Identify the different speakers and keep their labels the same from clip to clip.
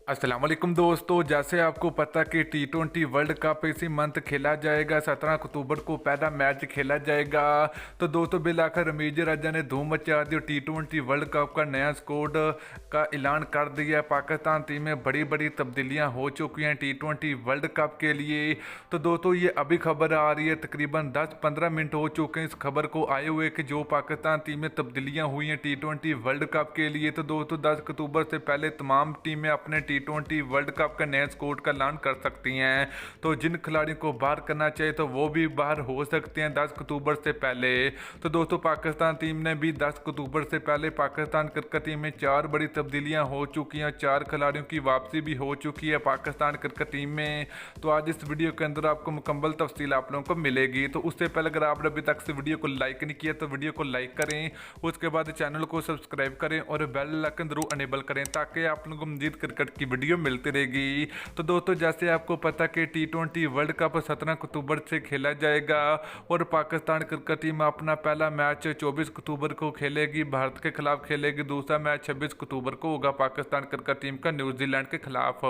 Speaker 1: अस्सलाम वालेकुम दोस्तों, जैसे आपको पता कि T20 वर्ल्ड कप इसी मंथ खेला जाएगा। 17 अक्टूबर को पहला मैच खेला जाएगा। तो दोस्तों बिलाखिर रमीज राजा ने धूम मचा दी और T20 वर्ल्ड कप का नया स्क्वाड का ऐलान कर दिया। पाकिस्तान टीम में बड़ी बड़ी तब्दीलियां हो चुकी हैं T20 वर्ल्ड कप के लिए। तो दोस्तों ये अभी खबर आ रही है, तकरीबन 10-15 मिनट हो चुके हैं इस खबर को आए हुए कि जो पाकिस्तान टीम में तब्दीलियाँ हुई हैं T20 वर्ल्ड कप के लिए। तो दोस्तों 10 अक्टूबर से पहले तमाम टीमें अपने T20 वर्ल्ड कप का नए स्क्वाड का ऐलान कर सकती हैं। तो जिन खिलाड़ियों को बाहर करना चाहिए तो वो भी बाहर हो सकते हैं 10 अक्टूबर से पहले। तो दोस्तों पाकिस्तान टीम ने भी 10 अक्टूबर से पहले पाकिस्तान क्रिकेट टीम में 4 बड़ी तब्दीलियां हो चुकी हैं, 4 खिलाड़ियों की वापसी भी हो चुकी है पाकिस्तान क्रिकेट टीम में। तो आज इस वीडियो के अंदर आपको मुकम्मल तफसील आप लोगों को मिलेगी। तो उससे पहले अगर आपने अभी तक से वीडियो को लाइक नहीं किया तो वीडियो को लाइक करें, उसके बाद चैनल को सब्सक्राइब करें और बेल आइकन जरूर अनेबल करें ताकि आप लोगों को मजीद क्रिकेट की वीडियो मिलती रहेगी। तो दोस्तों जैसे आपको पता कि T20 वर्ल्ड कप 17 अक्टूबर से खेला जाएगा और पाकिस्तान क्रिकेट टीम अपना पहला मैच 24 अक्टूबर को खेलेगी, भारत के खिलाफ खेलेगी। दूसरा मैच 26 अक्टूबर को होगा पाकिस्तान क्रिकेट टीम का न्यूजीलैंड के खिलाफ।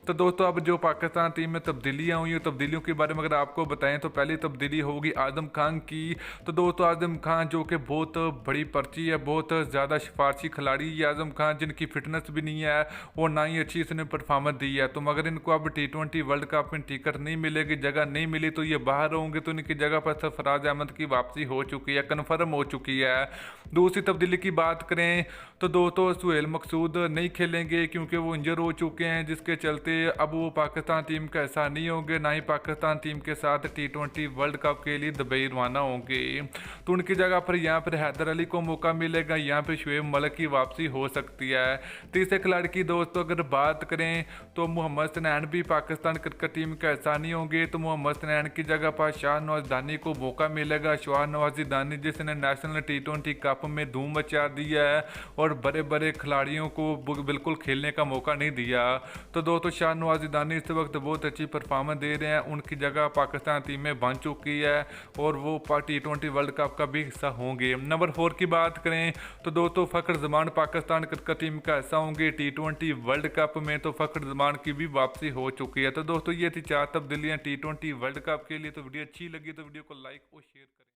Speaker 1: तो दोस्तों अब जो पाकिस्तान टीम में तब्दीलियां हुई हैं, तब्दीलियों के बारे में अगर आपको बताएं तो पहली तब्दीली होगी आजम खान की। तो दोस्तों आजम खान जो कि बहुत बड़ी पर्ची है, बहुत ज़्यादा सिफारशी खिलाड़ी है आजम खान, जिनकी फिटनेस भी नहीं है और ना ही अच्छी इसने परफॉर्मेंस दी है। तो मगर इनको अब T20 वर्ल्ड कप में टिकट नहीं मिलेगी, जगह नहीं मिली तो ये बाहर होंगे। तो इनकी जगह पर सरफराज अहमद की वापसी हो चुकी है, कन्फर्म हो चुकी है। दूसरी तब्दीली की बात करें तो दोस्तों सुहेल मकसूद नहीं खेलेंगे क्योंकि वो इंजर हो चुके हैं, जिसके चलते अब वो पाकिस्तान टीम का हिस्सा नहीं होंगे, ना ही पाकिस्तान टीम के साथ T20 वर्ल्ड कप के लिए दुबई रवाना होंगे। तो उनकी जगह पर यहाँ पर हैदर अली को मौका मिलेगा, यहाँ पर शुएब मलिक की वापसी हो सकती है। तीसरे खिलाड़ी की दोस्तों अगर बात करें तो मोहम्मद सनैन भी पाकिस्तान क्रिकेट टीम का हिस्सा नहीं होंगे। तो मोहम्मद सनैन की जगह पर शाहनवाज दानी को मौका मिलेगा। शाहनवाज दानी जिसने नेशनल T20 कप में धूम मचा दी है और बड़े बड़े खिलाड़ियों को बिल्कुल खेलने का मौका नहीं दिया। तो दोस्तों शाहनवाज दानी इस वक्त बहुत अच्छी परफॉर्मेंस दे रहे हैं, उनकी जगह पाकिस्तान टीम में बन चुकी है और वो T20 वर्ल्ड कप का भी हिस्सा होंगे। नंबर 4 की बात करें तो दोस्तों फ़खर जमान पाकिस्तान क्रिकेट टीम का हिस्सा होंगे T20 वर्ल्ड कप में। तो फ़खर जमान की भी वापसी हो चुकी है। तो दोस्तों ये थी 4 तब्दीलियां T20 वर्ल्ड कप के लिए। तो वीडियो अच्छी लगी तो वीडियो को लाइक और शेयर करें।